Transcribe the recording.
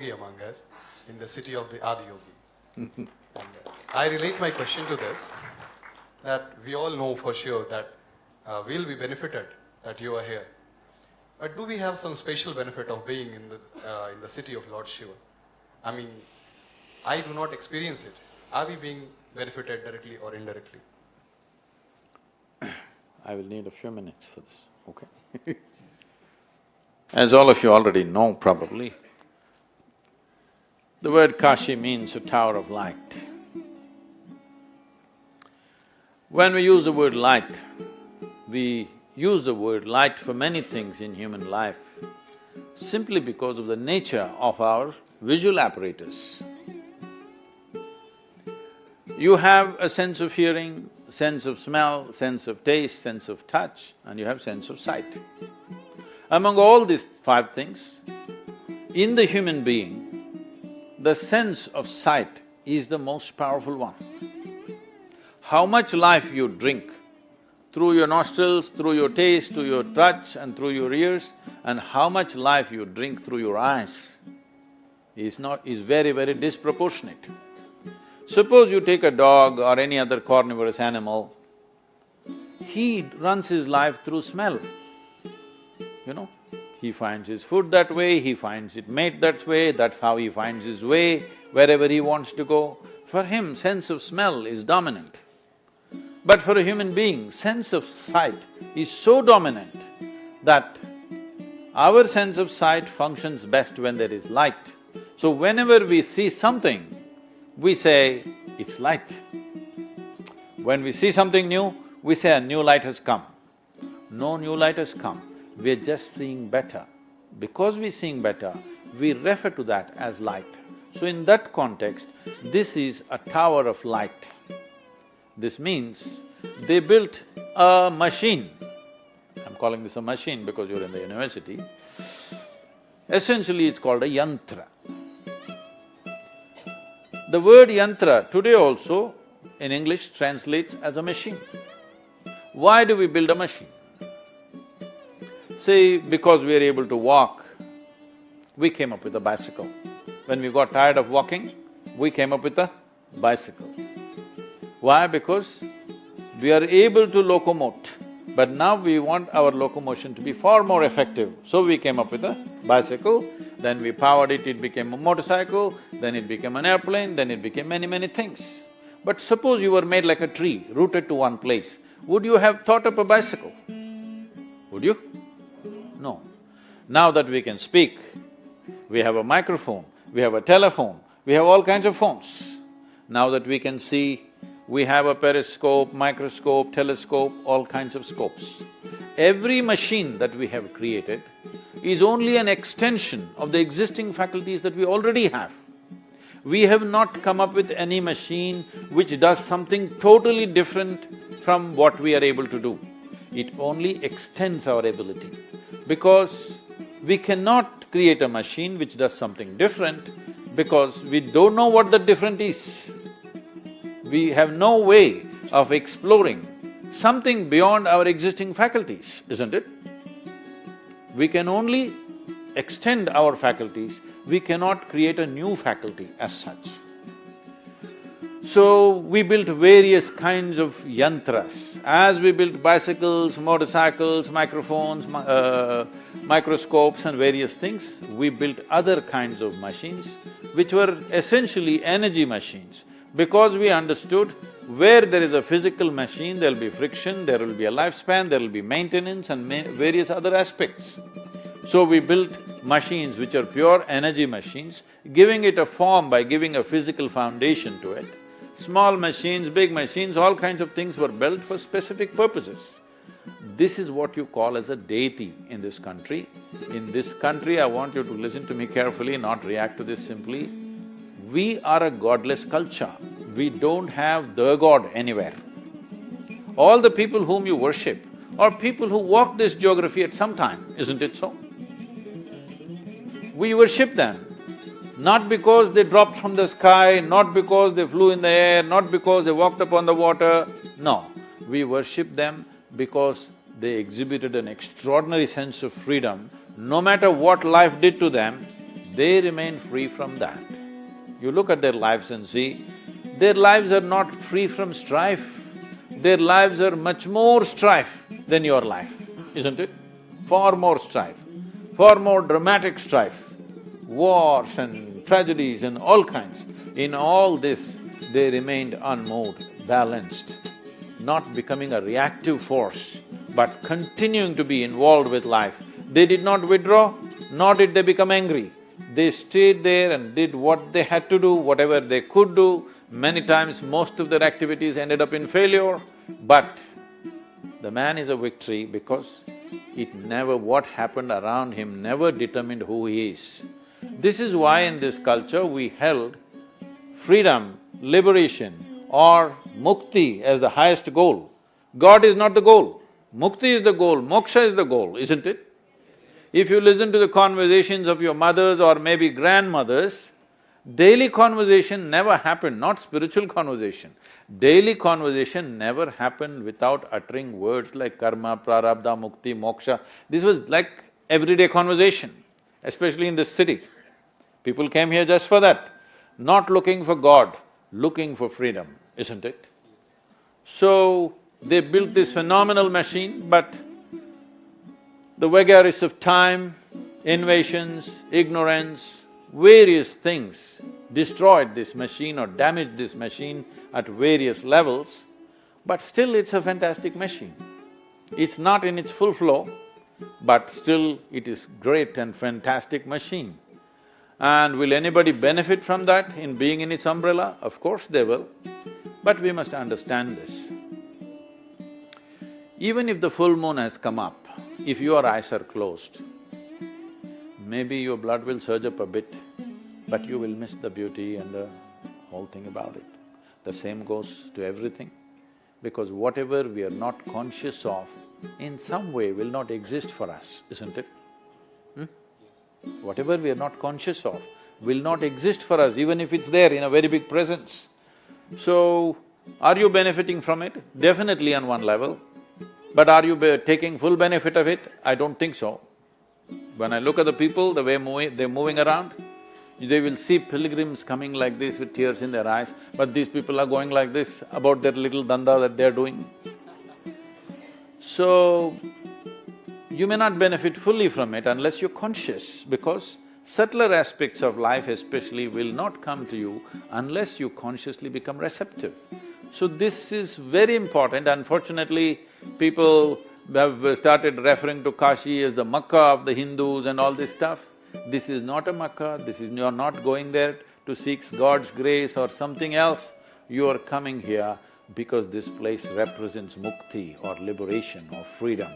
among us in the city of the Adiyogi. And I relate my question to this, that we all know for sure that we'll be benefited that you are here. But do we have some special benefit of being in the city of Lord Shiva? I mean, I do not experience it. Are we being benefited directly or indirectly? I will need a few minutes for this, okay? As all of you already know probably, the word Kashi means a tower of light. When we use the word light, we use the word light for many things in human life simply because of the nature of our visual apparatus. You have a sense of hearing, sense of smell, sense of taste, sense of touch, and you have sense of sight. Among all these five things, in the human being, the sense of sight is the most powerful one. How much life you drink through your nostrils, through your taste, through your touch and through your ears, and how much life you drink through your eyes is very, very disproportionate. Suppose you take a dog or any other carnivorous animal, he runs his life through smell, you know. He finds his food that way, he finds it mate that way, that's how he finds his way wherever he wants to go. For him, sense of smell is dominant. But for a human being, sense of sight is so dominant that our sense of sight functions best when there is light. So whenever we see something, we say, it's light. When we see something new, we say a new light has come. No new light has come, we're just seeing better. Because we're seeing better, we refer to that as light. So in that context, this is a tower of light. This means they built a machine. I'm calling this a machine because you're in the university. Essentially, it's called a yantra. The word yantra today also in English translates as a machine. Why do we build a machine? See, because we are able to walk, we came up with a bicycle. When we got tired of walking, we came up with a bicycle. Why? Because we are able to locomote, but now we want our locomotion to be far more effective. So we came up with a bicycle, then we powered it, it became a motorcycle, then it became an airplane, then it became many, many things. But suppose you were made like a tree, rooted to one place, would you have thought of a bicycle? Would you? No. Now that we can speak, we have a microphone, we have a telephone, we have all kinds of phones. Now that we can see, we have a periscope, microscope, telescope, all kinds of scopes. Every machine that we have created is only an extension of the existing faculties that we already have. We have not come up with any machine which does something totally different from what we are able to do. It only extends our ability, because we cannot create a machine which does something different because we don't know what the different is. We have no way of exploring something beyond our existing faculties, isn't it? We can only extend our faculties, we cannot create a new faculty as such. So, we built various kinds of yantras. As we built bicycles, motorcycles, microphones, microscopes and various things, we built other kinds of machines which were essentially energy machines. Because we understood where there is a physical machine, there'll be friction, there will be a lifespan, there will be maintenance and various other aspects. So we built machines which are pure energy machines, giving it a form by giving a physical foundation to it. Small machines, big machines, all kinds of things were built for specific purposes. This is what you call as a deity in this country. In this country, I want you to listen to me carefully, not react to this simply. We are a godless culture. We don't have the god anywhere. All the people whom you worship are people who walked this geography at some time, isn't it so? We worship them, not because they dropped from the sky, not because they flew in the air, not because they walked upon the water, no. We worship them because they exhibited an extraordinary sense of freedom. No matter what life did to them, they remain free from that. You look at their lives and see, their lives are not free from strife. Their lives are much more strife than your life, isn't it? Far more strife, far more dramatic strife, wars and tragedies and all kinds. In all this, they remained unmoved, balanced, not becoming a reactive force, but continuing to be involved with life. They did not withdraw, nor did they become angry. They stayed there and did what they had to do, whatever they could do. Many times, most of their activities ended up in failure, but the man is a victory because what happened around him never determined who he is. This is why in this culture we held freedom, liberation or mukti as the highest goal. God is not the goal, mukti is the goal, moksha is the goal, isn't it? If you listen to the conversations of your mothers or maybe grandmothers, daily conversation never happened, not spiritual conversation. Daily conversation never happened without uttering words like karma, prarabdha, mukti, moksha. This was like everyday conversation, especially in this city. People came here just for that, not looking for God, looking for freedom, isn't it? So, they built this phenomenal machine, but the vagaries of time, invasions, ignorance, various things destroyed this machine or damaged this machine at various levels, but still it's a fantastic machine. It's not in its full flow, but still it is great and fantastic machine. And will anybody benefit from that in being in its umbrella? Of course they will, but we must understand this. Even if the full moon has come up, if your eyes are closed, maybe your blood will surge up a bit, but you will miss the beauty and the whole thing about it. The same goes to everything, because whatever we are not conscious of, in some way will not exist for us, isn't it? Whatever we are not conscious of will not exist for us, even if it's there in a very big presence. So, are you benefiting from it? Definitely on one level. But are you taking full benefit of it? I don't think so. When I look at the people, the way they're moving around, they will see pilgrims coming like this with tears in their eyes, but these people are going like this about their little danda that they're doing. So, you may not benefit fully from it unless you're conscious, because subtler aspects of life especially will not come to you unless you consciously become receptive. So this is very important. Unfortunately, people have started referring to Kashi as the Makkah of the Hindus and all this stuff. This is not a Makkah, you're not going there to seek God's grace or something else. You are coming here because this place represents mukti or liberation or freedom.